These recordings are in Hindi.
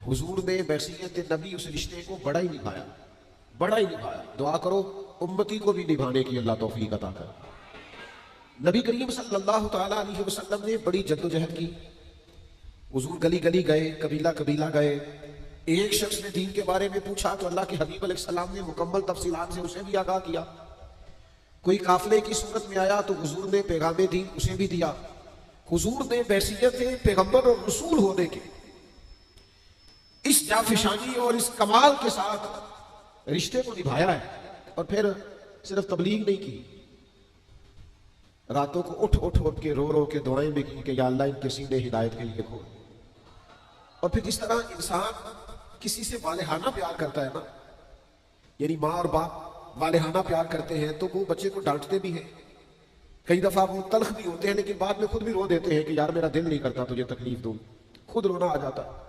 हुजूर ने बैसियत नबी उस रिश्ते को बड़ा ही निभाया, बड़ा ही निभाया। दुआ करो उम्मती को भी निभाने की अल्लाह तौफीक अता कर। नबी करीम सल्लल्लाहु तआला अलैहि वसल्लम ने बड़ी जद्दोजहद की। हुजूर गली गली गए, कबीला कबीला गए। एक शख्स ने दीन के बारे में पूछा तो अल्लाह के हबीब अलैहिस्सलाम ने मुकम्मल तफसीलात से उसे भी आगाह किया। कोई काफिले की सूरत में आया तो हुजूर ने पैगाम दीन उसे भी दिया। हुजूर ने बैसियत पैगंबर और रसूल होने के इस जाफिशानी और इस कमाल के साथ रिश्ते को निभाया है। और फिर सिर्फ तबलीग नहीं की, रातों को उठ उठ उठ के रो रो के दुआएं भी की कि या अल्लाह इनके सीने हिदायत के लिए खोल। और फिर जिस तरह इंसान किसी से वालेहाना प्यार करता है ना, यानी माँ और बाप वालेहाना प्यार करते हैं तो वो बच्चे को डांटते भी हैं, कई दफा वो तल्ख भी होते हैं, लेकिन बाद में खुद भी रो देते हैं कि यार मेरा दिल नहीं करता तुझे तकलीफ दूं, खुद रोना आ जाता है।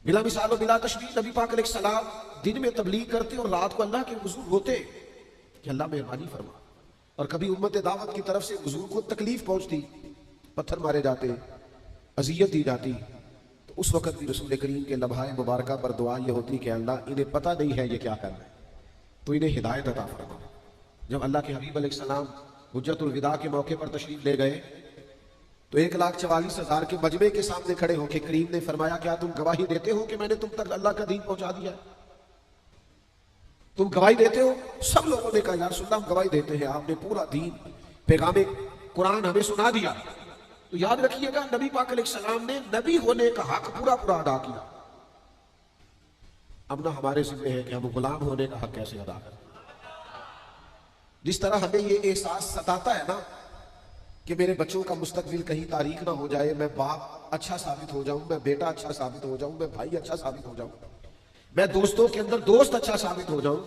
बिला मिसाल बिला तशबीह नबी पाक अलैहिस्सलाम दिन में तबलीग करते और रात को अल्लाह के हुजूर रोते कि अल्लाह मेहरबानी फरमा। और कभी उम्मत दावत की तरफ से हुजूर को तकलीफ पहुंचती, पत्थर मारे जाते, अजियत दी जाती, तो उस वक्त भी रसूल करीम के लम्हाए मुबारका पर दुआ ये होती कि अल्लाह इन्हें पता नहीं है ये क्या कर रहे हैं तो इन्हें हिदायत अता फरमा। जब अल्लाह के हबीब अलैहिस्सलाम हुज्जतुल विदा के मौके पर तशरीफ ले गए तो 1,44,000 के मजमे के सामने खड़े होकर करीम ने फरमाया क्या तुम गवाही देते हो कि मैंने तुम तक अल्लाह का दीन पहुंचा दिया है? तुम गवाही देते हो? सब लोगों ने कहा या रसूल अल्लाह हम गवाही देते हैं, आपने पूरा दीन पैगाम कुरान हमें सुना दिया। तो याद रखिएगा नबी पाक अलैहिस्सलाम ने नबी होने का हक पूरा पूरा अदा किया। अब ना हमारे जिम्मे है कि हम गुलाम होने का हक कैसे अदा करें। जिस तरह हमें ये एहसास सताता है ना कि मेरे बच्चों का मुस्तकबिल कहीं तारीख ना हो जाए, मैं बाप अच्छा साबित हो जाऊं, मैं बेटा अच्छा साबित हो जाऊं, मैं भाई अच्छा साबित हो जाऊं, मैं दोस्तों के अंदर दोस्त अच्छा साबित हो जाऊं,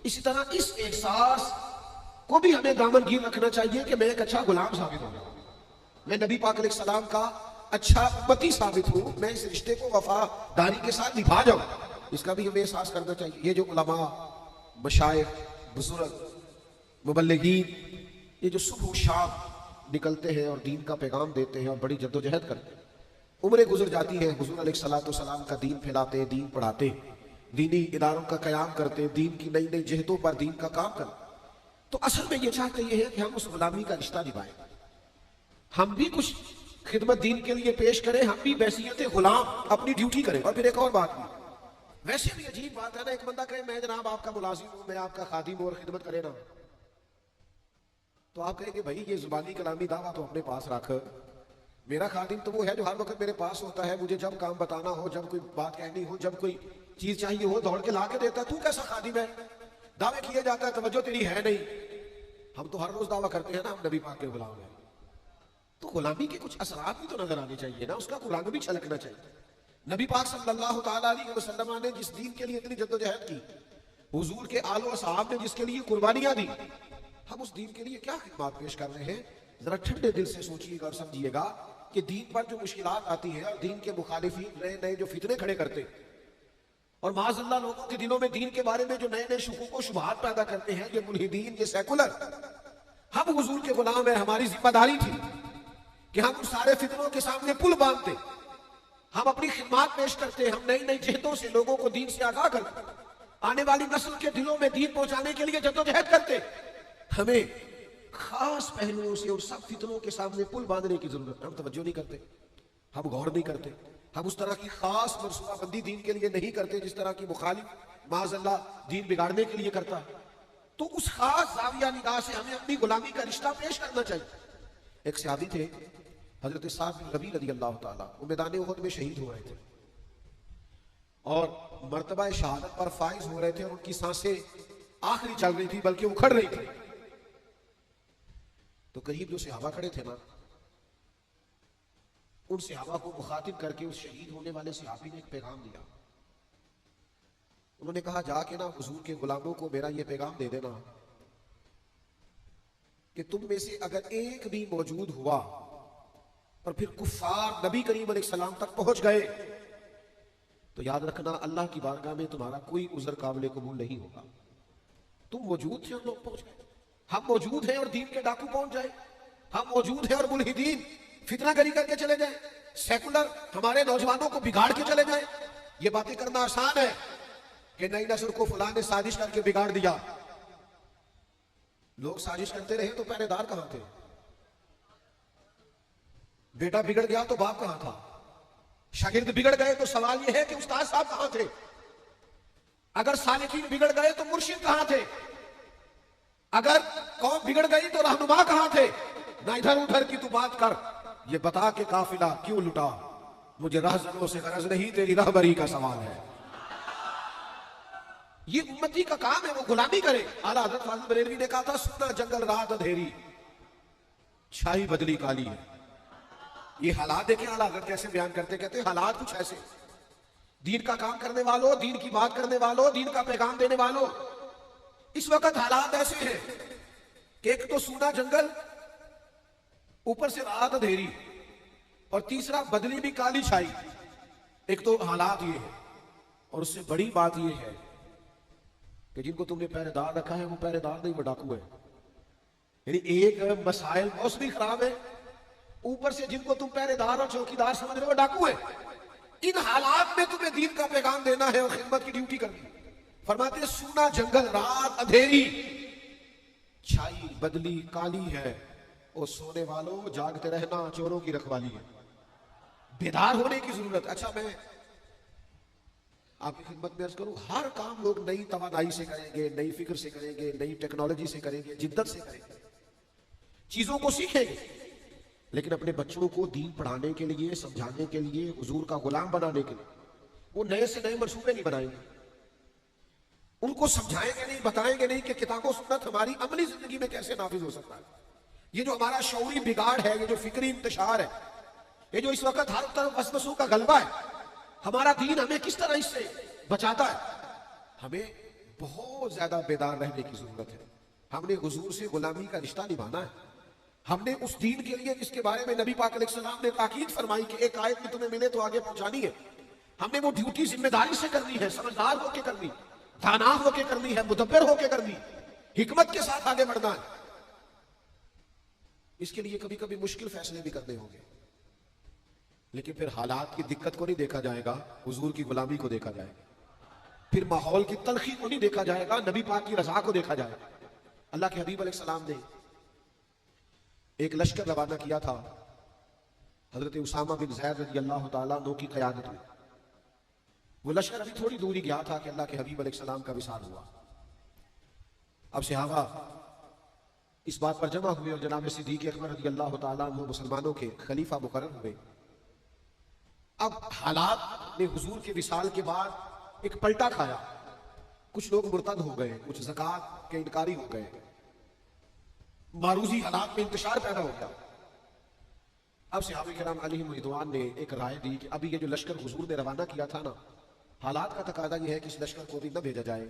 इसी तरह इस एहसास को भी हमें दामनगीर रखना चाहिए कि मैं एक अच्छा गुलाम साबित हो जाऊं, मैं नबी पाक अलैहिस्सलाम का अच्छा उम्मती साबित हूं, मैं इस रिश्ते को वफादारी के साथ निभा जाऊं, इसका भी हमें एहसास करना चाहिए। ये जो उलमा, मशाइख, बुजुर्ग, मुबल्लिगीन, ये जो सुबह शाम निकलते हैं और दीन का पैगाम देते हैं और बड़ी जद्दोजहद करते हैं, उम्रें गुजर जाती हैं, हुजूर अलैहिस्सलाम का दीन फैलाते, दीन पढ़ाते, दीनी इदारों का क़याम करते, दीन की नई नई जहतों पर दीन का काम करते। तो असल में ये चाहते ये है कि हम उस गुलामी का रिश्ता निभाएं, हम भी कुछ खिदमत दीन के लिए पेश करें, हम भी बैसियत गुलाम अपनी ड्यूटी करें। और फिर एक और बात भी, वैसे भी अजीब बात है ना, एक बंदा कहे मैं जनाब आपका मुलाजिम हूं, मैं आपका खादिम हूं और खिदमत करे ना, तो आप कहेंगे भाई ये जुबानी कलामी दावा तो अपने पास रख, मेरा खादिम तो वो है जो हर वक्त मेरे पास होता है, मुझे जब काम बताना हो, जब कोई बात कहनी हो, जब कोई चीज चाहिए हो दौड़ के ला के देता है। तू कैसा खादिम है? दावे किए जाता है, तवज्जो तेरी है नहीं। हम तो हर रोज दावा करते हैं ना हम नबी पाक के गुलाम हैं, तो गुलामी के कुछ असरात भी तो नजर आने चाहिए ना, उसका रंग भी छलकना चाहिए। नबी पाक सल्लल्लाहु तआला अलैहि वसल्लम ने जिस दीन के लिए इतनी जद्दोजहद की, हुजूर के आलो असहाब ने जिसके लिए कुर्बानियां दी, हम उस दीन के लिए क्या खिदमत पेश कर रहे हैं? जरा ठंडे दिल से सोचिएगा और समझिएगा कि दीन पर जो मुश्किलात आती है और दीन के मुखालिफिन नए नए जो फितने खड़े करते और माज़अल्लाह लोगों के दिलों में दीन के बारे में जो नए नए शुकूक व शुबहात पैदा करते हैं, ये मुल्हिदीन, ये सेकुलर, हम हुजूर के गुलाम हैं। हमारी जिम्मेदारी थी कि हम उन सारे फितनों के सामने पुल बांधते, हम अपनी खिदमत पेश करते, हम नई नई जहतों से लोगों को दीन से आगाह करते, आने वाली नस्ल के दिलों में दीन पहुंचाने के लिए जद्दोजहद करते। हमें खास पहलुओं से और सब फितनों के सामने पुल बांधने की जरूरत है। हम तवज्जो नहीं करते, हम गौर नहीं करते, हम उस तरह की खास मनसूबाबंदी दीन के लिए नहीं करते जिस तरह की मुखालिफ माज़अल्लाह दीन बिगाड़ने के लिए करता है। तो उस खास जाविया निगाह से हमें अपनी गुलामी का रिश्ता पेश करना चाहिए। एक सहाबी थे हजरत साद बिन रबी रज़ियल्लाहु ताला, वो मैदान उहद में शहीद हो रहे थे और मर्तबा शहादत पर फाइज हो रहे थे और उनकी सांसें आखिरी चल रही थी, बल्कि उखड़ रही थी। तो करीब जो सहाबा खड़े थे ना, उन सहाबा को मुखातिब करके उस शहीद होने वाले सहाबी ने एक पैगाम दिया। उन्होंने कहा जाके ना हुजूर के गुलामों को मेरा ये पैगाम दे देना कि तुम में से अगर एक भी मौजूद हुआ और फिर कुफ्फार नबी करीम अलैहिस्सलाम तक पहुंच गए तो याद रखना अल्लाह की बारगाह में तुम्हारा कोई उज़्र काबिल कबूल नहीं होगा। तुम मौजूद थे और लोग पहुंच गए, हम मौजूद हैं और दीन के डाकू पहुंच जाए, हम मौजूद हैं और मुल्हिदीन फितना गरी करके चले जाए, सेकुलर हमारे नौजवानों को बिगाड़ के चले जाए, ये बातें करना आसान है कि नई नस्ल को फलां ने साजिश करके बिगाड़ दिया। लोग साजिश करते रहे तो पहरेदार कहां थे? बेटा बिगड़ गया तो बाप कहां था? शागिर्द बिगड़ गए तो सवाल यह है कि उस्ताद साहब कहां थे? अगर सालिकीन बिगड़ गए तो मुर्शिद कहां थे? अगर कौम बिगड़ गई तो रहनुमा कहां थे? ना इधर उधर की तू बात कर, ये बता के काफिला क्यों लुटा? मुझे रहज़नों से गरज नहीं, तेरी रहबरी का सवाल है। ये उम्मती का काम है, वो गुलामी करे। आला हज़रत फाज़िल बरेलवी ने कहा था, सुना जंगल रात अंधेरी, छाई बदली काली है। ये हालात देखें आला हज़रत कैसे बयान करते, कहते हैं हालात कुछ ऐसे, दीन का काम करने वालों, दीन की बात करने वालों, दीन का पैगाम देने वालों, इस वक्त हालात ऐसे हैं कि एक तो सूना जंगल, ऊपर से रात अंधेरी, और तीसरा बदली भी काली छाई। एक तो हालात ये है, और उससे बड़ी बात ये है कि जिनको तुमने पहरेदार रखा है वो पहरेदार नहीं, वो डाकू है। यानी एक मसाइल मौसमी खराब है, ऊपर से जिनको तुम पहरेदार और चौकीदार समझ रहे हो डाकू है। इन हालात में तुम्हें दीन का पैगाम देना है और खिदमत की ड्यूटी करनी है। फरमाते हैं सूना जंगल रात अंधेरी, छाई बदली काली है, और सोने वालों जागते रहना, चोरों की रखवाली है। बेदार होने की जरूरत। अच्छा, मैं आपकी खिदमत में अर्ज करूं, हर काम लोग नई तवानाई से करेंगे, नई फिक्र से करेंगे, नई टेक्नोलॉजी से करेंगे, जिद्दत से करेंगे, चीजों को सीखेंगे, लेकिन अपने बच्चों को दीन पढ़ाने के लिए, समझाने के लिए, हुजूर का गुलाम बनाने के लिए वो नए से नए मंसूबे नहीं बनाएंगे। उनको समझाएंगे नहीं, बताएंगे नहीं कि किताबों सुन्नत हमारी अमली जिंदगी में कैसे नाफिज हो सकता है। ये जो हमारा शऊरी बिगाड़ है, ये जो फिक्री इंतशार है, ये जो इस वक्त हर तरफ वसवसों का गलबा है, हमारा दीन हमें किस तरह इससे बचाता है। हमें बहुत ज्यादा बेदार रहने की जरूरत है। हमने हुजूर से गुलामी का रिश्ता निभाना है। हमने उस दीन के लिए जिसके बारे में नबी पाक अलैहिस्सलाम ने ताकीद फरमाई कि एक आयत में तुम्हें मिले तो आगे पहुंचानी है, हमने वो ड्यूटी जिम्मेदारी से करनी है, समझदार होकर करनी, दाना होकर करनी है, मुदब्बिर होकर करनी, हिकमत के साथ आगे बढ़ना है। इसके लिए कभी कभी मुश्किल फैसले भी करने होंगे, लेकिन फिर हालात की दिक्कत को नहीं देखा जाएगा, हुजूर की गुलामी को देखा जाएगा। फिर माहौल की तलखी को नहीं देखा जाएगा, नबी पाक की रजा को देखा जाएगा। अल्लाह के हबीब अलैहिस्सलाम ने एक लश्कर रवाना किया था हजरत उसामा बिन ज़ैद रज़ियल्लाहु ताला अन्हु की क़यादत में। वो लश्कर अभी थोड़ी दूरी गया था कि अल्लाह के हबीब अलैहिस्सलाम का विसाल हुआ। अब सहाबा इस बात पर जमा हुए और जनाब सिद्दीक़ अकबर रज़ियल्लाहु ताला अन्हु मुसलमानों के खलीफा मुकर्रर हुए। अब हालात ने हुजूर के विसाल के बाद एक पलटा खाया। कुछ लोग मुर्तद हो गए, कुछ ज़कात के इनकारी हो गए, मारूजी हालात में इंतशार पैदा हो गया। अब सहाबा किराम अलैहिम रिदवान ने एक राय दी कि अभी ये जो लश्कर हुजूर ने रवाना किया था ना, हालात का तकादा यह है कि इस लश्कर को भी न भेजा जाए,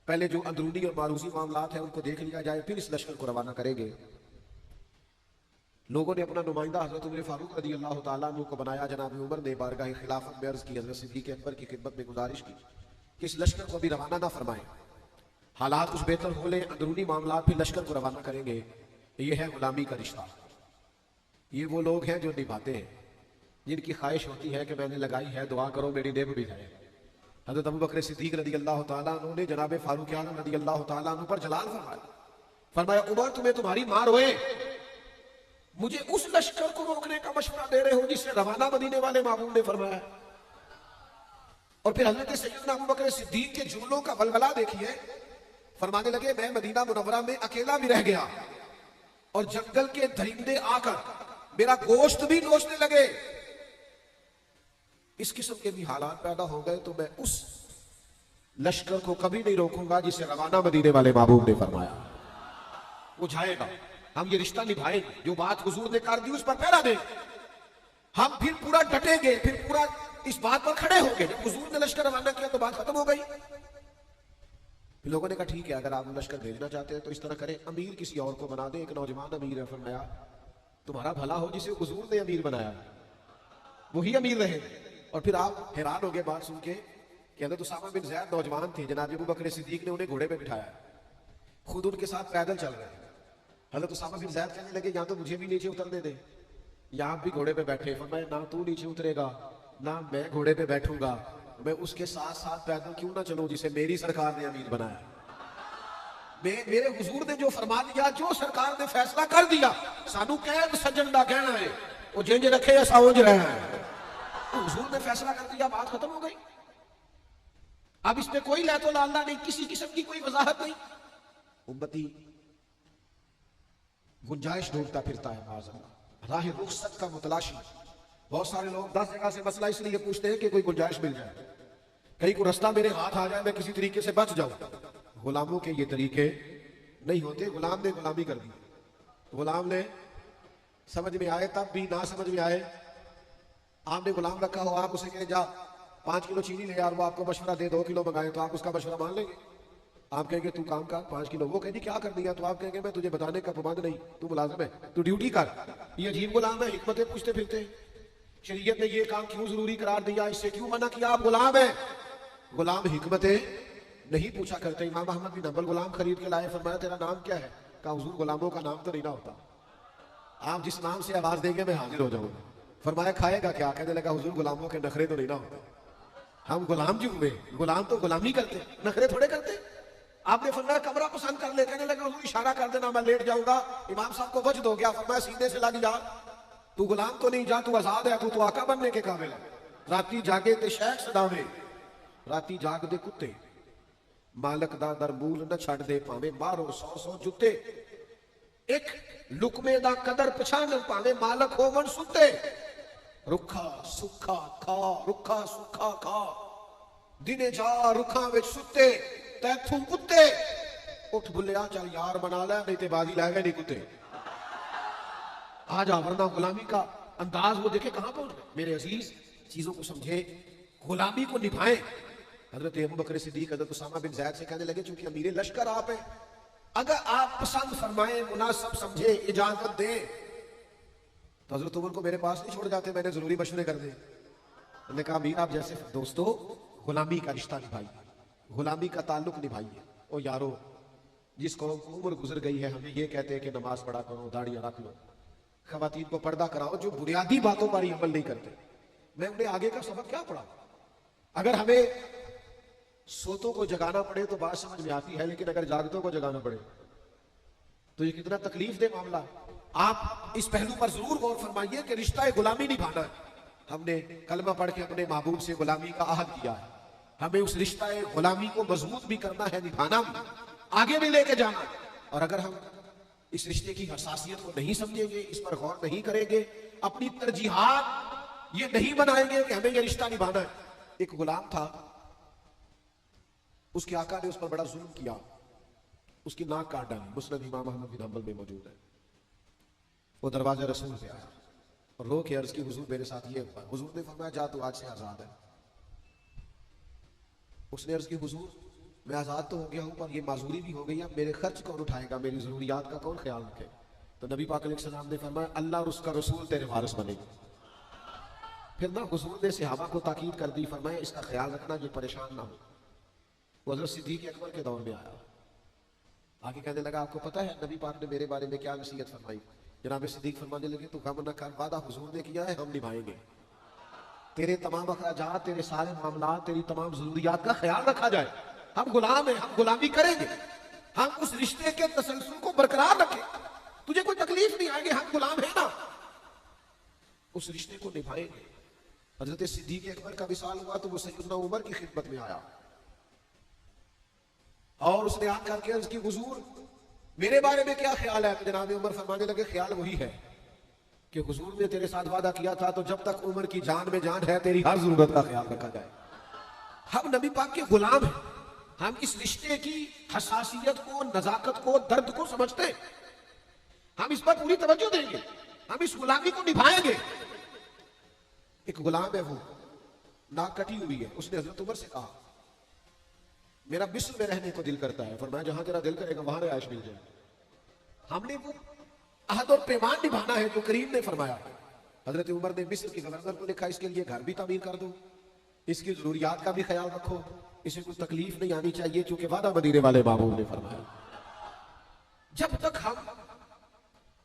पहले जो अंदरूनी और मारूजी मामलात हैं उनको देख लिया जाए, फिर इस लश्कर को रवाना करेंगे। लोगों ने अपना नुमाइंदा हजरत उमर फारूक रज़ियल्लाहु ताला अन्हु को बनाया। जनाब उमर ने बारगाह खिलाफत में अर्ज की, हजरत सिद्दीक़ अकबर की खिदमत में गुजारिश की कि इस लश्कर को अभी रवाना ना फरमाएं, हालात कुछ बेहतर हो ले, अंदरूनी मामलात, फिर लश्कर को रवाना करेंगे। ये है गुलामी का रिश्ता। ये वो लोग हैं जो निभाते हैं, जिनकी ख्वाहिश होती है कि मैंने लगाई है, दुआ करो मेरी नेम भी जाए। हजरत अबू बकर सिद्दीक रज़ियल्लाहु ताला अन्हु ने जनाब फारूक आज़म रज़ियल्लाहु ताला अन्हु पर जलाल फरमाया। फरमाया उमर तुम्हें तुम्हारी मार रोए, मुझे उस लश्कर को रोकने का मशवरा दे रहे हो जिससे रवाना मदीने वाले महबूब ने फरमाया। और फिर हजरत सैयदना अबू बकर सिद्दीक के जुमलों का वलवला देखिए। फरमाने लगे मैं मदीना मुनव्वरा में अकेला भी रह गया और जंगल के दरिंदे आकर मेरा गोश्त भी नोचने लगे। इस किस्म के भी हालात पैदा हो गए तो मैं उस लश्कर को कभी नहीं रोकूंगा जिसे रवाना मदीने वाले महबूब ने फरमाया। वो जाएगा, हम ये रिश्ता निभाएंगे, जो बात हुजूर ने कर दी उस पर पहरा दें, हम फिर पूरा डटेंगे, फिर पूरा इस बात पर खड़े होंगे। जब हुजूर ने लश्कर रवाना किया तो बात खत्म हो गई। फिर लोगों ने कहा ठीक है, अगर आप लश्कर भेजना चाहते हैं तो इस तरह करें, अमीर किसी और को बना दे। एक नौजवान अमीर है, फरमाया तुम्हारा भला हो, जिसे हुजूर ने अमीर बनाया वही अमीर रहे। और फिर आप हैरान हो गए बात सुन के कि हज़रत उसामा बिन ज़ैद नौजवान थे, जनाब अबू बकर सिद्दीक ने उन्हें घोड़े पे बिठाया, खुद उनके साथ पैदल चल रहे। हज़रत उसामा बिन ज़ैद कहने लगे या तो मुझे भी नीचे उतरने दे, या आप भी घोड़े पे बैठे। फरमाया ना तू नीचे उतरेगा ना मैं घोड़े पे बैठूंगा, मैं उसके साथ साथ पैदल क्यों ना चलूं जिसे मेरी सरकार ने अमीर बनाया। मेरे हुजूर ने जो फरमा दिया, जो सरकार ने फैसला कर दिया, सानू कैद सज्जन दा कहना है वो जिंज रखे ऐसा उंज रहा है। हुजूर ने फैसला कर दिया, बात खत्म हो गई। अब इसमें कोई लहतो लाला नहीं, किसी किस्म की कोई वजाहत नहीं। उम्मती गुंजाइश ढूंढता फिरता है, माज़अल्लाह राह रुखसत का मुतलाशी। बहुत सारे लोग 10 जगह से मसला इसलिए पूछते हैं कि कोई गुंजाइश मिल जाए, कहीं को रास्ता मेरे हाथ आ जाए, मैं किसी तरीके से बच जाऊं। गुलामों के ये तरीके नहीं होते। गुलाम ने गुलामी कर दी, गुलाम ने समझ में आए तब भी, ना समझ में आए। आपने गुलाम रखा हो, आप उसे कहें जा 5 किलो चीनी ले यार, वो आपको मशवरा दे 2 किलो मंगाए, तो आप उसका मशवरा मान लेंगे? आप कहेंगे तू काम कर 5 किलो, वो कहेंगे क्या कर दिया, तो आप कहेंगे मैं तुझे बताने का पाबंद नहीं, तू मुलाजिम है, तू ड्यूटी कर। ये अजीब गुलाम है, हिकमतें पूछते फिरते। शरीयत ने ये काम क्यों जरूरी करार दिया, इससे क्यों मना किया? आप गुलाम है। गुलाम हिकमतें नहीं पूछा करते। इमाम अहमद बिन हंबल गुलाम खरीद के लाए, फरमाया तेरा नाम क्या है? कहा हुजूर गुलामों का नाम तो नहीं ना होता, आप जिस नाम से आवाज देंगे मैं हाजिर हो जाऊंगा। फरमाया खाएगा क्या? कहने लगा हुजूर गुलामों के नखरे तो नहीं ना होते, हम गुलाम जो हुए, गुलाम तो गुलामी करते, नखरे थोड़े करते। आपने फरमाया कमरा पसंद कर ले, कहने लगा हुजूर इशारा कर देना मैं लेट जाऊंगा। इमाम साहब को वजद हो गया, फरमाया सीने से लग जा, तू गुलाम तो नहीं, जा तू आजाद है, तू तो आका बनने के काबिल है। राती जागे ते शेख सदावे, राती जाग दे कुत्ते, मालक दा दरमूल न छड़ दे पावे मारो 100 जुत्ते। एक लुकमे दा कदर पछाण पावे मालक होवन सुते। रुखा सुखा खा, रुखा सुखा खा, दिने जा रुखा विच सुते, तैथू कुत्ते। उठ बुलिया चल यार बना ले, नहीं ते बाजी ला गए नहीं कुत्ते। आज वरना गुलामी का अंदाज वो देखे कहां पहुंच गए। मेरे अजीज चीजों को समझे, गुलामी को निभाएं। हजरत अबू बकर सिद्दीक हजरत उसामा बिन ज़ैद से कहने लगे चूंकि अमीर लश्कर आप हैं, अगर आप पसंद फरमाएं, मुनासिब समझे, इजाजत दें, तो हजरत उमर को मेरे पास नहीं छोड़ जाते, मैंने जरूरी मशवरे कर दिए। मैंने कहा अमीर आप जैसे दोस्तों गुलामी का रिश्ता निभाइए, गुलामी का ताल्लुक निभाइए। ओ यारो, जिस कौम को उम्र गुजर गई है, हमें ये कहते हैं कि नमाज पढ़ा करो, दाढ़ियां रख लो, खवातीन को पर्दा कराओ, जो बुनियादी बातों पर ही अमल नहीं करते। मैं उन्हें आगे का सबक क्या पढ़ा? अगर हमें सोतों को जगाना पड़े तो बात समझ में आती है, लेकिन अगर जागतों को जगाना पड़े तो ये कितना तकलीफ दे मामला है। आप इस पहलू पर जरूर गौर फरमाइए कि रिश्ता गुलामी निभाना है। हमने कलमा पढ़ के अपने महबूब से गुलामी का अहद किया है, हमें उस रिश्ता गुलामी को मजबूत भी करना है, निभाना भी, आगे भी लेके जाना है। और अगर हम इस रिश्ते की हसासियत को नहीं समझेंगे, इस पर गौर नहीं करेंगे, अपनी तरजीहात ये नहीं बनाएंगे कि हमें ये रिश्ता निभाना है। एक गुलाम था, उसके आका ने उस पर बड़ा जुल्म किया, उसकी नाक काट डाली। मुस्नद इमाम अहमद बिन हंबल में मौजूद है। वो दरवाजा रसूल पे आया और रो के अर्ज की हुजूर मेरे साथ ये हुआ। हुजूर ने फरमाया जा तू आज से आजाद है। उसने अर्ज की हुजूर मैं आजाद तो हो गया हूं, पर ये माजूरी भी हो गई, अब मेरे खर्च कौन उठाएगा, मेरी जरूरियात का कौन ख्याल रखे? तो नबी पाक अलैहिस्सलाम ने फरमाया अल्लाह और उसका रसूल तेरे वारिस बनेंगे। फिर ना हुजूर ने सहाबा को ताकीद कर दी, फरमाया इसका ख्याल रखना, ये परेशान ना हो। वो हज़रत सिद्दीक़ अकबर के दौर में आया, आगे कहने लगा आपको पता है नबी पाक ने मेरे बारे में क्या नसीहत फरमाई? जनाब सिद्दीक़ फरमाने लगे तू गम न कर, वादा हुजूर ने किया है, हम निभाएंगे। तेरे तमाम अखराजात, तेरे सारे मामला, तेरी तमाम जरूरियात का ख्याल रखा जाए। हम गुलाम हैं, हम गुलामी करेंगे, हम उस रिश्ते के तसलसल को बरकरार रखें, तुझे कोई तकलीफ नहीं आएगी, हम गुलाम है ना, उस रिश्ते को निभाएंगे। हजरत सिद्दीक़ अकबर का विसाल हुआ तो वो सैयदना उमर की खिदमत में आया और उसने आकर के अर्ज की हुजूर मेरे बारे में क्या ख्याल है? तो जनाब उमर फरमाने लगे ख्याल वही है कि हुजूर ने तेरे साथ वादा किया था, तो जब तक उमर की जान में जान है तेरी हर जरूरत का ख्याल रखा जाए। हम नबी पाक के गुलाम हैं, हम इस रिश्ते की हसासियत को, नजाकत को, दर्द को समझते हैं, हम इस पर पूरी तवज्जो देंगे, हम इस गुलामी को निभाएंगे। एक गुलाम है, वो नाक कटी हुई है, उसने हजरत उमर से कहा मेरा मिस्र में रहने को दिल करता है, फरमाया जहां तेरा दिल करेगा वहां रिहाइश मिल जाए। हमने वो अहद और पैमान निभाना है जो करीम ने फरमाया। हजरत उमर ने मिस्र की गवर्नर को लिखा इसके लिए घर भी तामीर कर दो, इसकी जरूरियात का भी ख्याल रखो, इसे कोई तकलीफ नहीं आनी चाहिए, चूंकि वादा मदीने वाले महबूब ने फरमाया। जब तक हम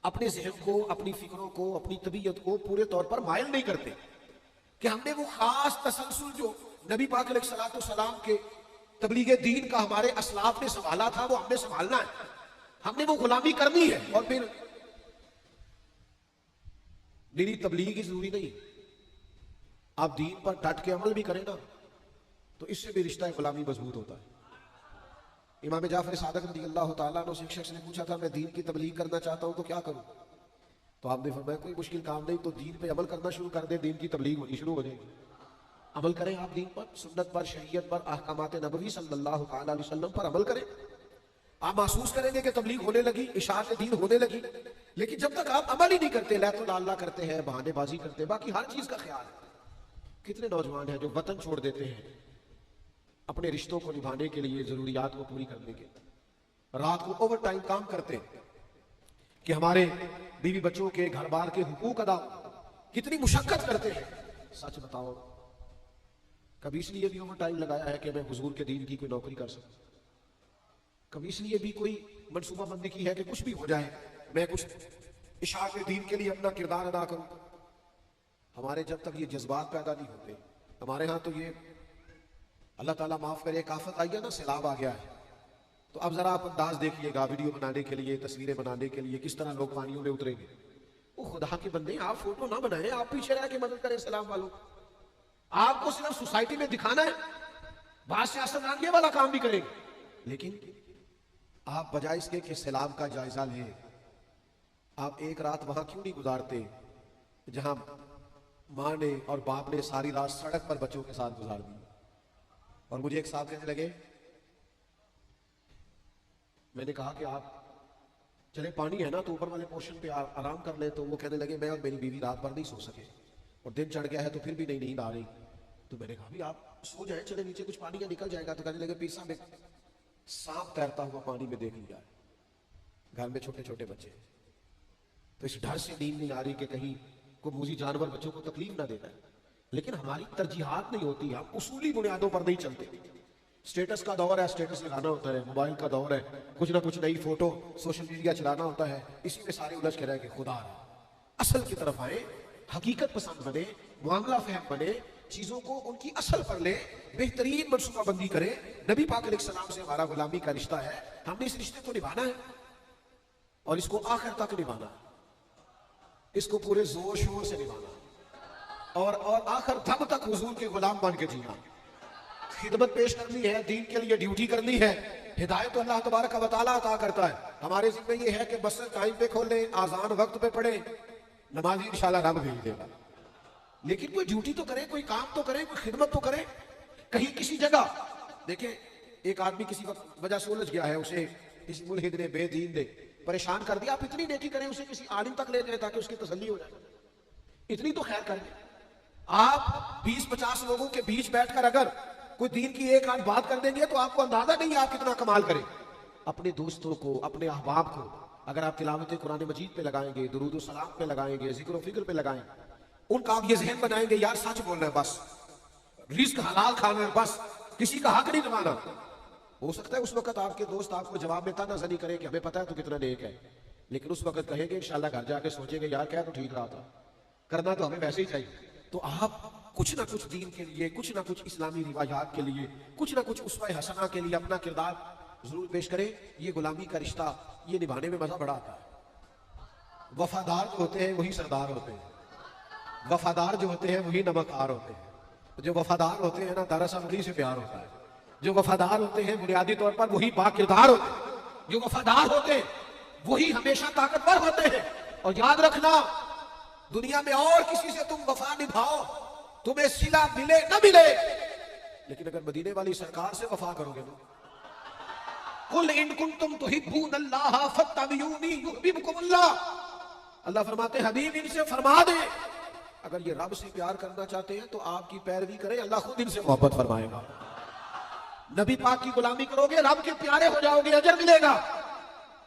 अपने जहन को, अपनी फिक्रों को, अपनी तबीयत को पूरे तौर पर मायल नहीं करते कि हमने वो खास तसलसल जो नबी पाक अलैहिस्सलाम के तबलीग दीन का हमारे असलाफ ने संभाला था, वो हमने संभालना है, हमने वो गुलामी करनी है। और फिर मेरी तबलीग ही जरूरी नहीं, आप दीन पर डट के अमल भी करें ना, तो इससे भी रिश्ता गुलामी मजबूत होता है। इमाम जाफर सादिक रज़ियल्लाहु ताला अन्हु से एक शख्स ने पूछा था, मैं दीन की तबलीग करना चाहता हूं तो क्या करूं? तो आपने फरमाया कोई मुश्किल काम नहीं, तो दीन पे अमल करना शुरू कर दे, दीन की तबलीग होनी शुरू हो जाएगी। अमल करें आप दीन पर, सुन्नत पर, शरीयत पर, अहकामात नबवी सल्लल्लाहु अलैहि वसल्लम पर अमल करें। आप महसूस करेंगे कि तबलीग होने लगी, इशाअत दीन होने लगी। लेकिन जब तक आप अमल ही नहीं करते, ला तो लाला करते हैं, बहानेबाजी करते हैं, बाकी हर चीज का ख्याल है। कितने नौजवान हैं जो वतन छोड़ देते हैं अपने रिश्तों को निभाने के लिए, जरूरियात को पूरी करने के, रात को ओवर टाइम काम करते हैं कि हमारे बीवी बच्चों के, घर बार के हुकूक अदा, कितनी मुशक्कत करते हैं। सच बताओ, कभी इसलिए भी ओवर टाइम लगाया है कि मैं हुजूर के दीन की कोई नौकरी कर सकूं? कभी इसलिए भी कोई मनसूबाबंदी की है कि कुछ भी हो जाए मैं कुछ इशाअत दीन के लिए अपना किरदार अदा करूं? हमारे जब तक ये जज्बात पैदा नहीं होते, हमारे यहाँ तो ये अल्लाह ताला माफ करे, काफत आई है ना, सैलाब आ गया है, तो अब जरा आप अंदाज देखिएगा वीडियो बनाने के लिए, तस्वीरें बनाने के लिए किस तरह लोग पानियों में उतरेंगे। वो खुदा के बंदे, आप फोटो ना बनाएं, आप पीछे रह के मदद करें सैलाब वालों। आपको सिर्फ सोसाइटी में दिखाना है, बात सियासतदान ये वाला काम भी करेंगे, लेकिन आप बजाय इसके कि सैलाब का जायजा लें, आप एक रात वहां क्यों नहीं गुजारते जहां माँ ने और बाप ने सारी रात सड़क पर बच्चों के साथ गुजार दी। और मुझे एक साहब कहने लगे, मैंने कहा कि आप चले पानी है ना तो ऊपर वाले पोर्शन पे आराम कर ले, तो वो कहने लगे मैं और मेरी बीवी रात भर नहीं सो सके और दिन चढ़ गया है तो फिर भी नहीं नींद आ रही। तो मैंने कहा भी आप सो जाए, चले नीचे कुछ पानी का निकल जाएगा। तो कहने लगे पीसा में सांप तैरता हुआ पानी में देख लिया, घर में छोटे छोटे बच्चे, तो इस डर से नींद नहीं आ रही कि कहीं कोई मूजी जानवर बच्चों को तकलीफ ना देता है। लेकिन हमारी तरजीहात नहीं होती, हम उसूली बुनियादों पर नहीं चलते। स्टेटस का दौर है, स्टेटस लगाना होता है, मोबाइल का दौर है, कुछ ना कुछ नई फोटो सोशल मीडिया चलाना होता है, इसी में सारे उलझ के रह के खुदा असल की तरफ आए, हकीकत पसंद बने, मामला फहम बने, चीजों को उनकी असल पर ले, बेहतरीन मनसूबाबंदी करे। नबी पाक अलैहिस्सलाम से हमारा गुलामी का रिश्ता है, हमने इस रिश्ते को निभाना है और इसको आखिर तक निभाना है, इसको पूरे जोर शोर से निभाना और आखिर दम तक हुजूर के गुलाम बन के जीना। खिदमत पेश करनी है, दीन के लिए ड्यूटी करनी है। हिदायत तो अल्लाह तबारक व तआला अता करता है, हमारे जिम्मे ये है कि बस टाइम पे खोले, आजान वक्त पे पढ़े, नमाजी इंशाल्लाह रब भेज देगा। लेकिन कोई ड्यूटी तो करे, कोई काम तो करे, कोई खिदमत तो करे। कहीं किसी जगह देखिए, एक आदमी किसी वजह से उलझ गया है, उसे किसी मुल्हिद ने, बेदीन ने परेशान कर दिया, आप इतनी नेकी करें, उसे किसी आलिम तक ले जाए ताकि उसकी तसल्ली हो जाए, इतनी तो खैर करें। आप 20-50 लोगों के बीच बैठकर अगर कोई दीन की एक आध बात कर देंगे तो आपको अंदाजा नहीं है आप कितना कमाल करें। अपने दोस्तों को, अपने अहबाब को अगर आप तिलावत कुरान मजीद पे लगाएंगे, दुरूद सलाम पे लगाएंगे, जिक्र फिक्र पे लगाएं, उनका आप ये ज़हन बनाएंगे यार सच बोल रहे हैं, बस रिस्क हलाल खाना है, बस किसी का हक नहीं जमाना। हो सकता है उस वक्त आपके दोस्त आपको जवाब में तानाज़नी करें कि हमें पता है तो कितना नेक है, लेकिन उस वक्त कहेंगे इंशाल्लाह घर जाके सोचेंगे यार क्या तो ठीक रहा था, करना तो हमें वैसे ही चाहिए। तो आप कुछ ना कुछ दीन के लिए, कुछ ना कुछ इस्लामी रिवायात के लिए, कुछ ना कुछ उसवा हसना के लिए अपना किरदार जरूर पेश करें। ये गुलामी का रिश्ता, ये निभाने में मजा बड़ा आता है। वफादार जो होते हैं वही सरदार होते हैं, वफादार जो होते हैं वही नमकदार होते हैं। जो वफादार होते हैं ना, दरअसल उन्हीं से प्यार होता है। जो वफादार होते हैं बुनियादी तौर पर वही बाकिरदार होते हैं। जो वफादार होते हैं वही हमेशा ताकतवर होते हैं। और याद रखना, दुनिया में और किसी से तुम वफा निभाओ, तुम्हें सिला मिले न मिले, लेकिन अगर मदीने वाली सरकार से वफा करोगे ना, कुल इन कुंतुम तुहिब्बूनल्लाह फत्तबिऊनी युहिब्बुकुमुल्लाह, अल्लाह फरमाते हैं हबीब इनसे फरमा दे अगर ये रब से प्यार करना चाहते हैं तो आपकी पैरवी करें, अल्लाह खुद इनसे मोहब्बत फरमाएगा। नबी पाक की गुलामी करोगे, रब के प्यारे हो जाओगे, अजर मिलेगा।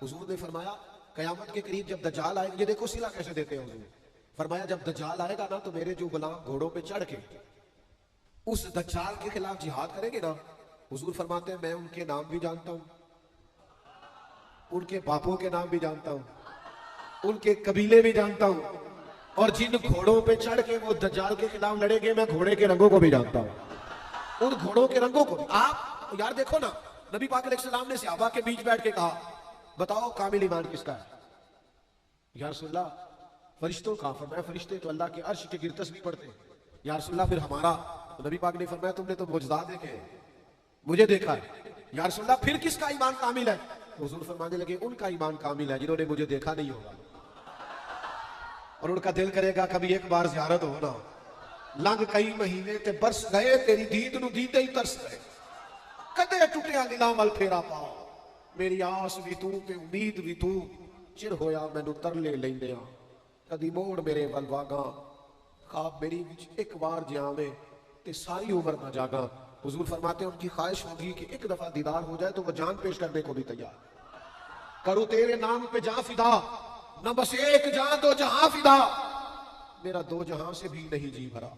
हुजूर ने फरमाया कयामत के करीब जब दज्जाल आएगा, ये देखो सिला कैसे देते हैं हुजूर, फरमाया जब दज्जाल आएगा ना तो मेरे जो गुलाम घोड़ों पे चढ़ के उस दज्जाल के खिलाफ जिहाद करेंगे ना, हुजूर फरमाते हैं मैं उनके नाम भी जानता हूं, उनके बापों के नाम भी जानता हूं, उनके कबीले भी जानता हूं, और जिन घोड़ों पे चढ़ के वो दज्जाल के खिलाफ लड़ेंगे मैं घोड़े के रंगों को भी जानता हूं। उन घोड़ों के रंगों को। आप यार देखो ना, नबी पाक अलैहिस्सलाम ने सहाबा के बीच बैठ के कहा, बताओ कामिल ईमान किसका है? या रसूलल्लाह फरिश्तों का। फरमाया फरिश्ते तो अल्लाह के अर्श के गिर तस्बीह पढ़ते हैं। या रसूलल्लाह फिर हमारा? तो नबी पाक ने फरमाया तुमने तो मुजदा देखे, मुझे देखा है। या रसूलल्लाह फिर किसका ईमान कामिल है? तो हुजूर फरमाने लगे उनका ईमान कामिल है जिन्होंने मुझे देखा नहीं होगा और उनका दिल करेगा कभी एक बार ज़ियारत हो ना। लंघ कई महीने ते बरस गए, तेरी दीद नूं दीदे ही तरस गए, कदे टुटिया दिलां वल फेरा पा, मेरी आस भी तू ते उम्मीद भी तू, चिर होया मैनू तरले लैंदे आ, कदी मोड़ मेरे वल वागा, ख्वाब मेरी विच एक बार जियावे ते सारी उम्र ना जागा। हुजूर फरमाते हैं उनकी ख्वाहिश होगी कि एक दफा दीदार हो जाए तो वो जान पेश करने को भी तैयार। करूं तेरे नाम पे जान फिदा, न बस एक जान दो जहां फिदा, मेरा दो जहां से भी नहीं जी भरा,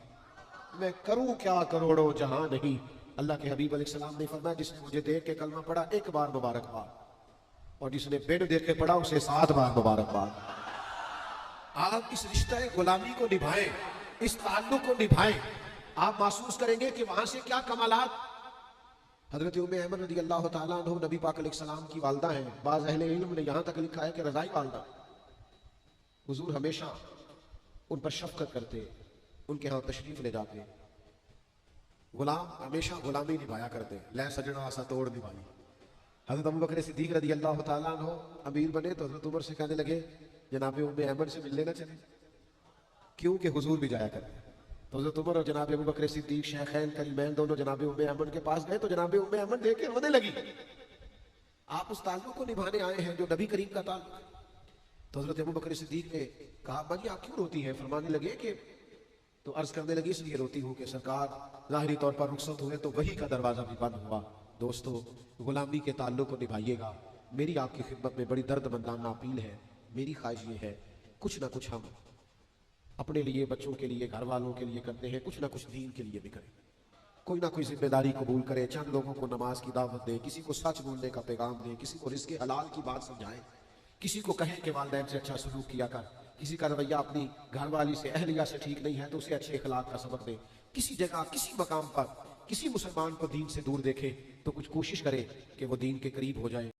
मैं करूं क्या करोड़ों जहां नहीं। अल्लाह के हबीब अलैहिस्सलाम ने फरमाया जिसने मुझे देख के कलमा पढ़ा एक बार मुबारकबाद, और जिसने बिन देख के पढ़ा उसे 7 बार मुबारकबाद। आप इस रिश्ते गुलामी को निभाएं, इस ताल्लुक को निभाएं, आप महसूस करेंगे कि वहां से क्या कमालात। हजरत उम्मे अहमद रज़ी अल्लाह ताला अन्हा नबी पाक अलैहिस्सलाम की वालदा हैं। बाज़ अहले इल्म ने यहाँ तक लिखा है कि रज़ाई वालदा। हुजूर हमेशा उन पर शफ़क़त करते, उनके यहाँ तशरीफ ले जाते, गुलाम हमेशा गुलामी निभाया करते, लै सजना आसा तोड़ निभाई। हजरत अबू बकर सिद्दीक रज़ी अल्लाह ताला अन्हु अमीर बने तो हजरत उमर से कहने लगे जनाब उम्मे अहमद से मिलने ना चले, क्योंकि हुजूर भी जाया करते। तो हजरत उमर और जनाब अबू बकर सिद्दीक शेखैन करीमैन दोनों जनाब उम्मे अहमद के पास गए तो जनाब उम्मे अहमद देख के रोने लगी। आप उस ताल्लुक को निभाने आए हैं जो नबी करीम का ताल्लुक। तो हजरत अबू बकर सिद्दीक ने कहा अब्बा जी आप क्यों रोती हैं? फरमाने लगे कि, तो अर्ज करने लगी इसलिए रोती हूँ कि सरकार ज़ाहिरी तौर पर रुखसत हुए तो वही का दरवाज़ा भी बंद हुआ। दोस्तों गुलामी के ताल्लुक को निभाइएगा। मेरी आपकी खिदमत में बड़ी दर्दमंदाना अपील है। मेरी ख्वाहिश ये है कुछ ना कुछ हम अपने लिए, बच्चों के लिए, घर वालों के लिए करते हैं, कुछ ना कुछ दीन के लिए भी करें। कोई ना कोई जिम्मेदारी कबूल करे, चंद लोगों को नमाज की दावत दे, किसी को सच बोलने का पैगाम दे, किसी को रिज़्क़े हलाल की बात समझाए, किसी को कहें कि वालिदैन से अच्छा सलूक किया कर, किसी का रवैया अपनी घरवाली से, अहलिया से ठीक नहीं है तो उसे अच्छे अखलाक का सबक दे। किसी जगह किसी मकाम पर किसी मुसलमान को दीन से दूर देखे तो कुछ कोशिश करे कि वो दीन के करीब हो जाए।